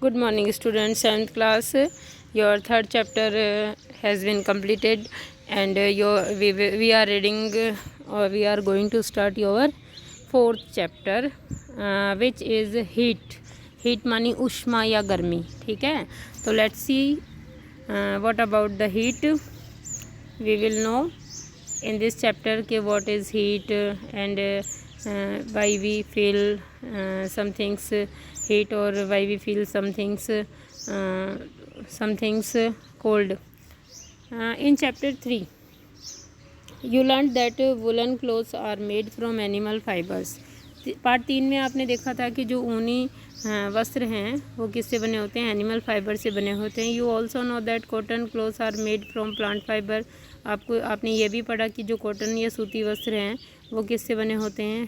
Good morning, students. 7th class. Your third chapter has been completed, and we are reading, or we are going to start your fourth chapter, which is heat. Heat मानी उष्मा या गर्मी. ठीक है. तो let's see what about the heat. We will know in this chapter कि what is heat and why we feel some things heat, or why we feel some things cold. In chapter 3 you learned that woolen clothes are made from animal fibers. Part 3 में आपने देखा था कि जो ऊनी वस्त्र हैं वो किससे बने होते हैं, एनिमल फाइबर से बने होते हैं. You also know that cotton clothes are made from plant fibre. आपने ये भी पढ़ा कि जो कॉटन या सूती वस्त्र हैं वो किससे बने होते हैं,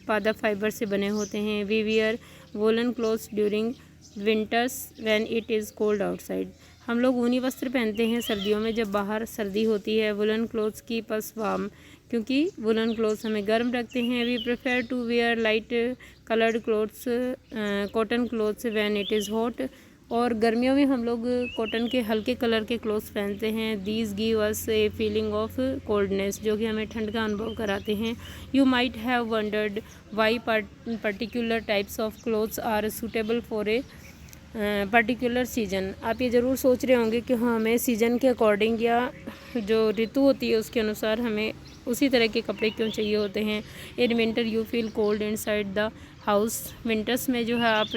पादप फाइबर से बने होते हैं. We wear woollen clothes during winters when it is cold outside. हम लोग ऊनी वस्त्र पहनते हैं सर्दियों में जब बाहर सर्दी होती है. Woollen clothes keep us warm, क्योंकि वुलन क्लोथ्स हमें गर्म रखते हैं. We prefer to wear light coloured clothes cotton clothes when it is hot. और गर्मियों में हम लोग कॉटन के हल्के कलर के क्लोथ्स पहनते हैं. These give us a feeling of coldness, जो कि हमें ठंड का अनुभव कराते हैं. You might have wondered why particular types of clothes are suitable for a particular season. आप ये ज़रूर सोच रहे होंगे कि हमें सीज़न के अकॉर्डिंग या जो ऋतु होती है उसके अनुसार हमें उसी तरह के कपड़े क्यों चाहिए होते हैं. In winter you feel cold inside the house. Winters में जो है आप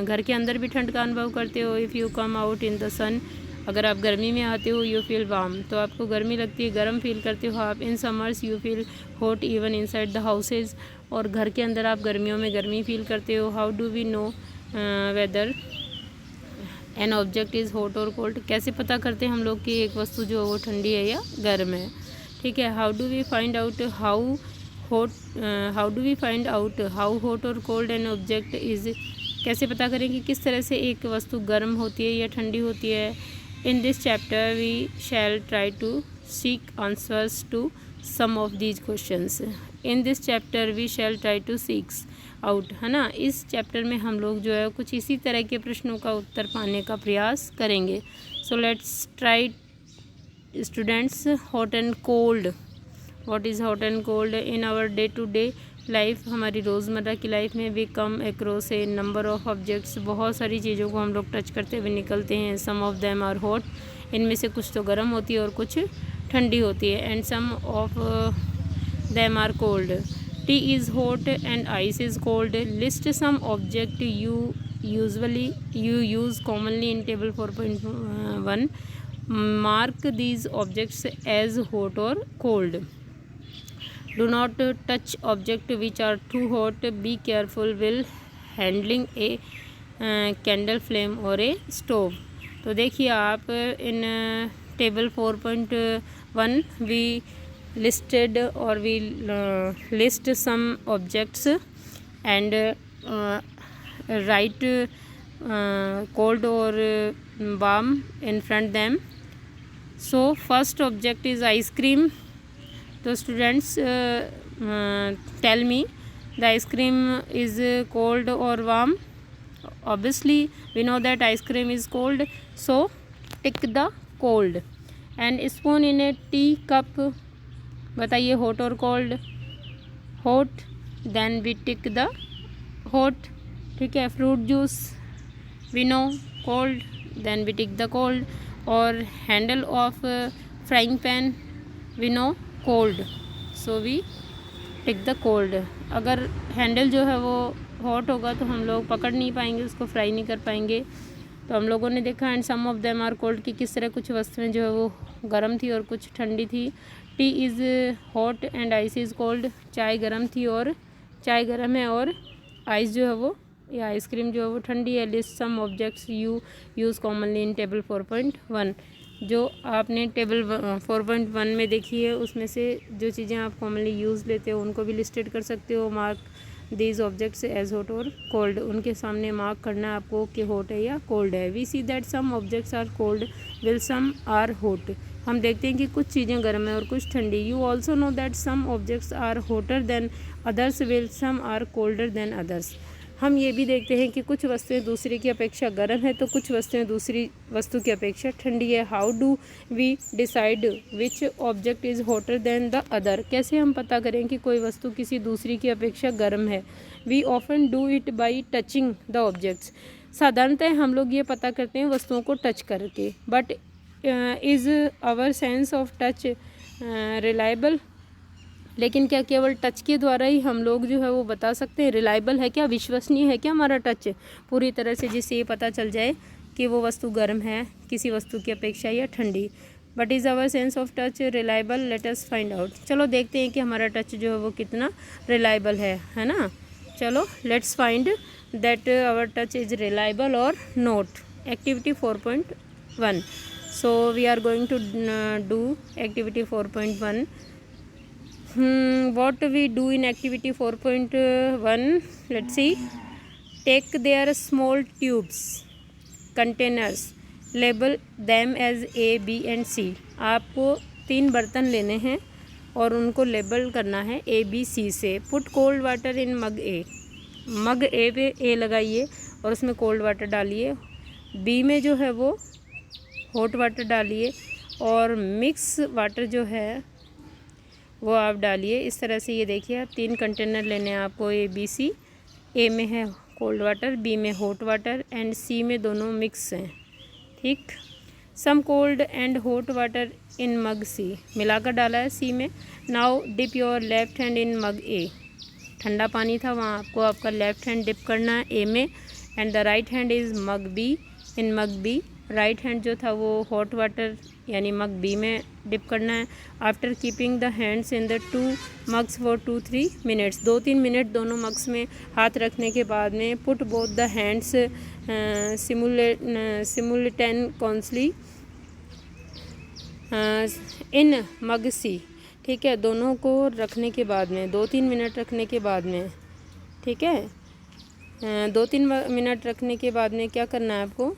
घर के अंदर भी ठंड का अनुभव करते हो. If you come out in the sun, अगर आप गर्मी में आते हो यू फील वार्म, तो आपको गर्मी लगती है, गर्म फील करते हो आप. In summers you feel hot even inside the houses, और घर के अंदर आप गर्मियों में गर्मी फील करते हो. How do we know whether an object is hot or cold. कैसे पता करते हैं हम लोग कि एक वस्तु जो है वो ठंडी है या गर्म है. ठीक है. How do we find out how hot or cold an object is. कैसे पता करें कि किस तरह से एक वस्तु गर्म होती है या ठंडी होती है. In this chapter we shall try to seek answers to some of these questions. In this chapter we shall try to seeks out, है ना. इस चैप्टर में हम लोग जो है कुछ इसी तरह के प्रश्नों का उत्तर पाने का प्रयास करेंगे. So let's try students. Hot and cold. What is hot and cold in our day to day life. हमारी रोज़मर्रा की लाइफ में we come across a number of objects. बहुत सारी चीज़ों को हम लोग टच करते हुए निकलते हैं. सम ऑफ देम आर हॉट. इनमें से कुछ तो गर्म होती है और कुछ ठंडी होती है. And some of them are cold. Tea is hot and ice is cold. List some object you use commonly in table 4.1. Mark these objects as hot or cold. Do not touch objects which are too hot. Be careful while handling a candle flame or a stove. तो देखिए आप in table 4.1 we listed or we list some objects and write cold or warm in front them. So first object is ice cream. तो students tell me, the ice cream is cold or warm? Obviously we know that ice cream is cold, so tick the cold. And spoon in a tea cup, बताइए hot और cold? Hot, then we tick the hot. ठीक है. fruit juice we know cold, then we tick the cold. और handle of frying pan we know cold, so we tick the cold. अगर handle जो है वो hot होगा तो हम लोग पकड़ नहीं पाएंगे, उसको फ्राई नहीं कर पाएंगे. तो हम लोगों ने देखा and some of them are cold कि किस तरह कुछ वस्तुएं जो है वो गर्म थी और कुछ ठंडी थी. T is hot and ice is cold. चाय गर्म थी और चाय गर्म है, और आइस जो है वो या आइसक्रीम जो है वो ठंडी है. List some objects you use commonly in table 4.1. जो आपने टेबल 4.1 में देखी है उसमें से जो चीज़ें आप कॉमनली यूज़ लेते हो उनको भी लिस्टेड कर सकते हो. Mark these objects as hot or cold. उनके सामने मार्क करना है आपको कि हॉट है या कोल्ड है. We see that some objects are cold while some are hot. हम देखते हैं कि कुछ चीज़ें गर्म है और कुछ ठंडी. You also know that some objects are hotter than others while some are colder than others. हम ये भी देखते हैं कि कुछ वस्तुएं दूसरे की अपेक्षा गर्म है तो कुछ वस्तुएं दूसरी वस्तु की अपेक्षा ठंडी है। How do we decide which object is hotter than the other? कैसे हम पता करें कि कोई वस्तु किसी दूसरी की अपेक्षा गर्म है? We often do it by touching the objects. साधारणतः हम लोग ये पता करते हैं वस्तुओं को टच करके। But is our sense of touch reliable? लेकिन क्या केवल टच के द्वारा ही हम लोग जो है वो बता सकते हैं? रिलायबल है क्या, विश्वसनीय है क्या हमारा टच पूरी तरह से, जिससे ये पता चल जाए कि वो वस्तु गर्म है किसी वस्तु की अपेक्षा या ठंडी? But is our sense of touch reliable? Let us find out. चलो देखते हैं कि हमारा टच जो है वो कितना रिलायबल है ना। चलो let's find that our touch is reliable और not. Activity 4.1। So we are going to do activity 4.1. What we do in activity 4.1? Let's see. Take their small tubes, containers, label them as A, B and C. आपको 3 बर्तन लेने हैं और उनको label करना है A, B, C से। Put cold water in mug A. Mug A पे A लगाइए और उसमें कोल्ड वाटर डालिए। B में जो है वो हॉट वाटर डालिए और मिक्स वाटर जो है वो आप डालिए। इस तरह से ये देखिए, आप 3 कंटेनर लेने हैं आपको A, B, C। A में है कोल्ड वाटर, B में हॉट वाटर एंड C में दोनों मिक्स हैं। ठीक। Some cold and hot water in mug C, मिलाकर डाला है C में। Now dip your left hand in mug A। ठंडा पानी था, वहाँ आपको आपका लेफ्ट हैंड डिप करना है A में। And the right hand is mug B, in mug B। Right hand जो था वो हॉट वाटर यानी मग B में डिप करना है। After keeping the hands in the 2 mugs for 2-3 minutes, 2-3 minute दोनों मग्स में हाथ रखने के बाद में put both the hands simultaneously in mug C। ठीक है, दोनों को रखने के बाद में 2-3 मिनट रखने के बाद में, ठीक है, 2-3 मिनट रखने के बाद में क्या करना है आपको?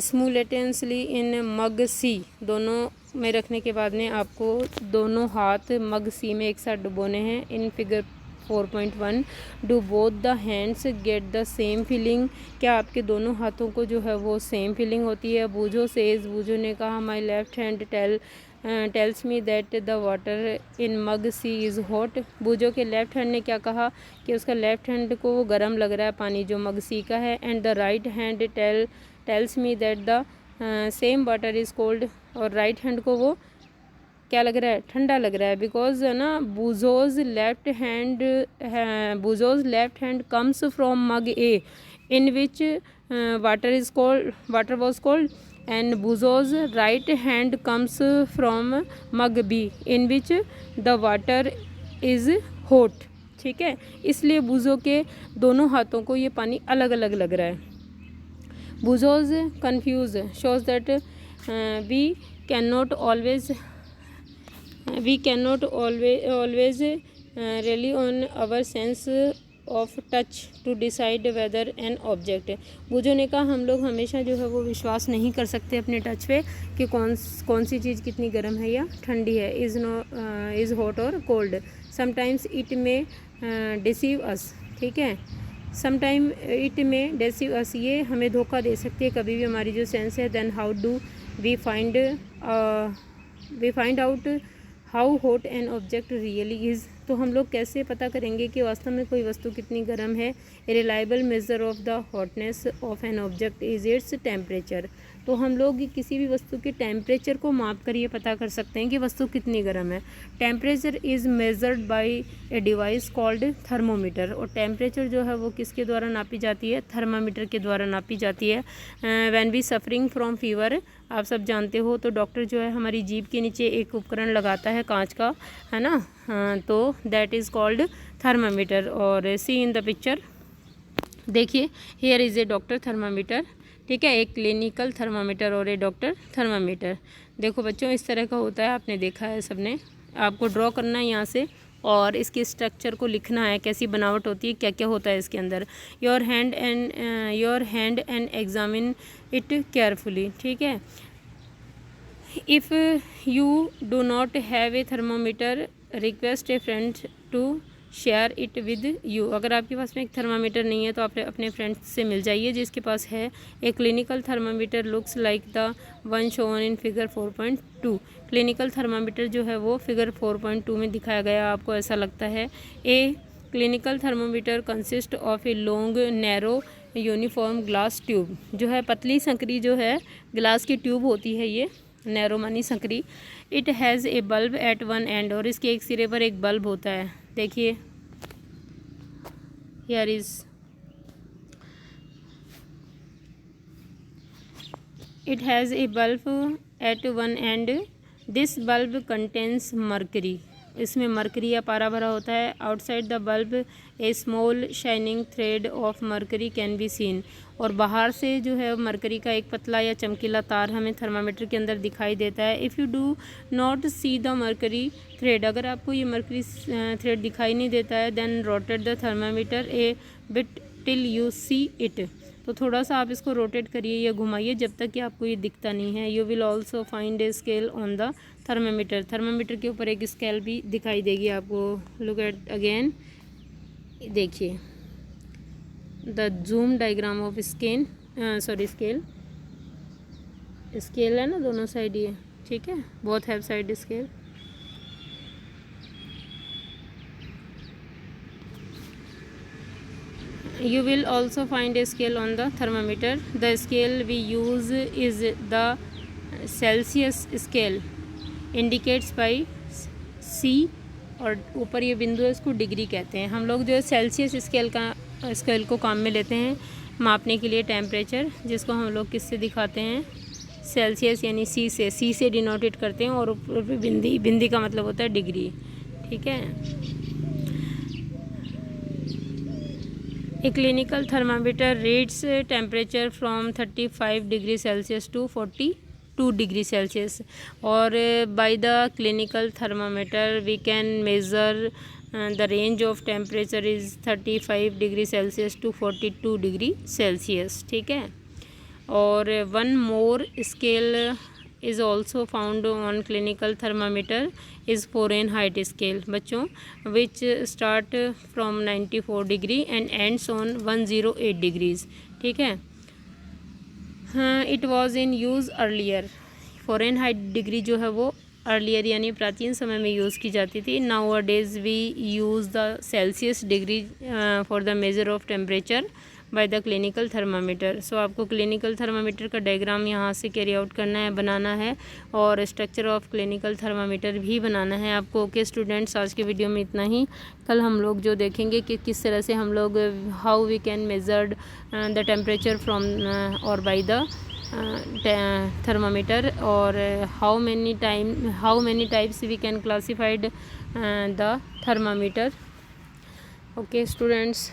स्मूलेटेंसली इन मग C, दोनों में रखने के बाद में आपको दोनों हाथ मग C में एक साथ डुबोने हैं। In figure 4.1 do both the hands get the same feeling? क्या आपके दोनों हाथों को जो है वो सेम फीलिंग होती है? बूझो सेज, बूझो ने कहा my left hand tells me that the water in mug C is hot. Boojho के लेफ्ट हैंड ने क्या कहा कि उसका लेफ्ट हैंड को वो गर्म लग रहा है पानी जो मग C का है। And the right hand tells me that the same water is cold, और राइट हैंड को वो क्या लग रहा है? ठंडा लग रहा है। बिकॉज ना Boojho's left hand comes from mug A in which water was cold, and Boojho's right hand comes from mug B in which the water is hot. ठीक है, इसलिए बूजो के दोनों हाथों को ये पानी अलग अलग लग रहा है। Boojho's confuse shows that we can not always rely on our sense of touch to decide whether an object। बूझो ने कहा हम लोग हमेशा जो है वो विश्वास नहीं कर सकते अपने टच पे कि कौन सी चीज़ कितनी गर्म है या ठंडी है। Is hot or cold. Sometimes it में डिसीव अस। ठीक है, समटाइम इट में डिसीव अस, ये हमें धोखा दे सकती है कभी भी हमारी जो सेंस है। Then how do we find out how hot an object really is? तो हम लोग कैसे पता करेंगे कि वास्तव में कोई वस्तु कितनी गर्म है? A reliable measure of the hotness of an object is its temperature. तो हम लोग किसी भी वस्तु के टेम्परेचर को माप कर ये पता कर सकते हैं कि वस्तु कितनी गर्म है। Temperature is measured by a device called thermometer. और टेम्परेचर जो है वो किसके द्वारा नापी जाती है? थर्मामीटर के द्वारा नापी जाती है। When we suffering from fever, आप सब जानते हो, तो डॉक्टर जो है हमारी जीभ के नीचे एक उपकरण लगाता है कांच का, है ना, तो दैट इज़ कॉल्ड थर्मामीटर। और सी इन द पिक्चर, देखिए here is a doctor thermometer. ठीक है, एक क्लिनिकल थर्मामीटर और ए डॉक्टर थर्मामीटर। देखो बच्चों, इस तरह का होता है, आपने देखा है सबने। आपको ड्रॉ करना है यहाँ से और इसके स्ट्रक्चर को लिखना है, कैसी बनावट होती है, क्या क्या होता है इसके अंदर। Your hand and examine it carefully. ठीक है, if you do not have a thermometer, request a friend to share it with you. अगर आपके पास में एक थर्मामीटर नहीं है तो आप अपने फ्रेंड्स से मिल जाइए जिसके पास है। A clinical thermometer looks like the one shown in figure 4.2। Clinical thermometer जो है वो फिगर 4.2 में दिखाया गया, आपको ऐसा लगता है। A clinical thermometer consist of a long narrow uniform glass tube. जो है पतली संकरी जो है ग्लास की ट्यूब होती है, ये नैरो मानी संकरी। It has a bulb at one end, और इसके एक सिरे पर एक बल्ब होता है। देखिए here is it has a bulb at one end, this bulb contains mercury. इसमें मरकरी या पारा भरा होता है। Outside the bulb a small shining thread of mercury can be seen, और बाहर से जो है मरकरी का एक पतला या चमकीला तार हमें थर्मामीटर के अंदर दिखाई देता है। If you do not see the mercury thread, अगर आपको ये मरकरी थ्रेड दिखाई नहीं देता है, then rotate the thermometer a bit till you see it, तो थोड़ा सा आप इसको रोटेट करिए या घुमाइए जब तक कि आपको ये दिखता नहीं है। You will also find a scale on the thermometer, thermometer के ऊपर एक स्केल भी दिखाई देगी आपको। लुक एट अगेन, देखिए the zoom diagram of scale scale है ना दोनों साइड, ये ठीक है, both have side scale. You will also find a scale on the thermometer. The scale we use is the Celsius scale, indicates by C, और ऊपर ये बिंदु है इसको डिग्री कहते हैं। हम लोग जो है सेल्सियस स्केल को काम में लेते हैं मापने के लिए टेम्परेचर, जिसको हम लोग किससे दिखाते हैं, सेल्सियस यानी सी से डिनोटेट करते हैं, और ऊपर पे बिंदी का मतलब होता है डिग्री, ठीक है। A clinical thermometer reads temperature from 35 degree Celsius to 42 degree Celsius, और by the clinical thermometer we can measure the range of temperature is 35 degree Celsius to 42 degree Celsius, ठीक है। और one more scale is also found on clinical thermometer is Fahrenheit scale बच्चों, which start from 94 degree and ends on 108 degrees, ठीक है। हाँ, it was in use earlier, Fahrenheit degree जो है वो अर्लियर यानी प्राचीन समय में यूज़ की जाती थी। Nowadays we use the Celsius degree for the measure of temperature by the clinical thermometer. So आपको क्लिनिकल थर्मामीटर का डायग्राम यहाँ से कैरी आउट करना है, बनाना है, और स्ट्रक्चर ऑफ क्लिनिकल थर्मामीटर भी बनाना है आपको। ओके स्टूडेंट्स, आज के वीडियो में इतना ही। कल हम लोग जो देखेंगे कि किस तरह से हम लोग how we can measured the temperature from और by the thermometer, or how many types we can classified the thermometer. Okay students,